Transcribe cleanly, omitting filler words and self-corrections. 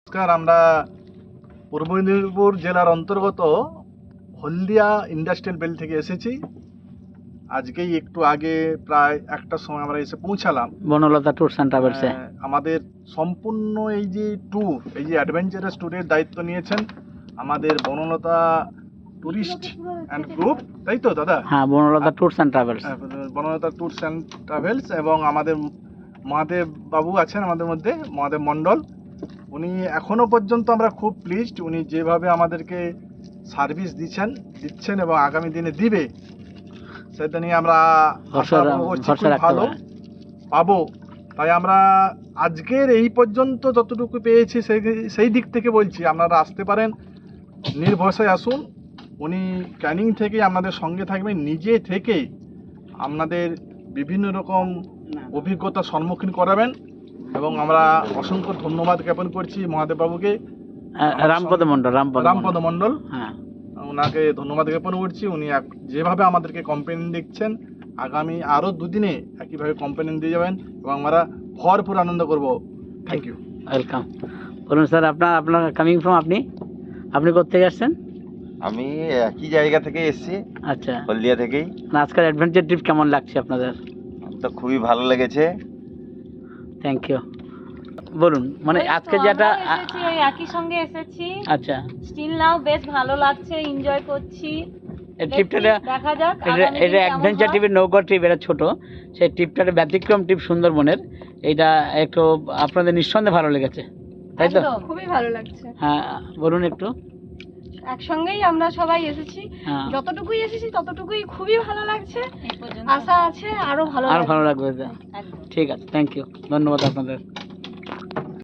নমস্কার, আমরা পূর্ব মেদিনীপুর জেলার অন্তর্গত হলদিয়া ইন্ডাস্ট্রিয়াল বেল্ট থেকে এসেছি। আজকেই একটু আগে প্রায় একটার সময় আমরা এসে পৌঁছালাম বনলতা ট্যুরস অ্যান্ড ট্রাভেলসে। আমাদের সম্পূর্ণ এই যে ট্যুর, এই যে অ্যাডভেঞ্চারাস ট্যুরের দায়িত্ব নিয়েছেন আমাদের বনলতা ট্যুরিস্ট অ্যান্ড গ্রুপ, তাই তো দাদা? হ্যাঁ, Banalata tours and travels. Banalata tours and travels এবং আমাদের মহাদেব বাবু আছেন আমাদের মধ্যে, মহাদেব মণ্ডল। উনি এখনো পর্যন্ত আমরা খুব প্লিজড, উনি যেভাবে আমাদেরকে সার্ভিস দিচ্ছেন এবং আগামী দিনে দিবে, সেটা নিয়ে আমরা ভালো পাবো। তাই আমরা আজকের এই পর্যন্ত যতটুকু পেয়েছি সেই দিক থেকে বলছি, আপনারা আসতে পারেন, নির্ভরসায় আসুন। উনি ক্যানিং থেকে আপনাদের সঙ্গে থাকবেন, নিজে থেকে আপনাদের বিভিন্ন রকম অভিজ্ঞতার সম্মুখীন করাবেন এবং আমরা অসংখ্য ধন্যবাদ জ্ঞাপন করছি মহাদেব বাবুকে, রামপদ মণ্ডল। হ্যাঁ, ওনাকে ধন্যবাদ জ্ঞাপন করছি। উনি যেভাবে আমাদেরকে কমপ্লেন দিচ্ছেন, আগামী আরও দুদিনে একইভাবে কমপ্লেন দিয়ে যাবেন এবং আমরা ভরপুর আনন্দ করব। Thank you, welcome. বলুন স্যার, আপনার কামিং ফ্রম, আপনি কোথেকে আসছেন? আমি একই জায়গা থেকে এসেছি, আচ্ছা, হলদিয়া থেকেই। আজকের অ্যাডভেঞ্চার ট্রিপ কেমন লাগছে আপনাদের? তো খুবই ভালো লেগেছে। Thank you. বলুন, মানে আজকে যেটা একই সঙ্গে এসেছি, আচ্ছা, স্টিল নাও বেশ ভালো লাগছে, এনজয় করছি। এই ট্রিপটা দেখা যাক এটা অ্যাডভেঞ্চার ট্রিপের নৌকা ট্রিপ, এটা ছোট, সেই ট্রিপটার ব্যতিক্রম ট্রিপ সুন্দরবনের। এইটা একটু আপনাদের নিঃসন্দেহে ভালো লেগেছে, তাই তো? খুবই ভালো লাগছে। হ্যাঁ, বলুন একটু। একসঙ্গেই আমরা সবাই এসেছি, হ্যাঁ, যতটুকুই এসেছি ততটুকুই খুবই ভালো লাগছে। আশা আছে আরো ভালো লাগবে। ঠিক আছে, থ্যাংক ইউ, ধন্যবাদ আপনাদের।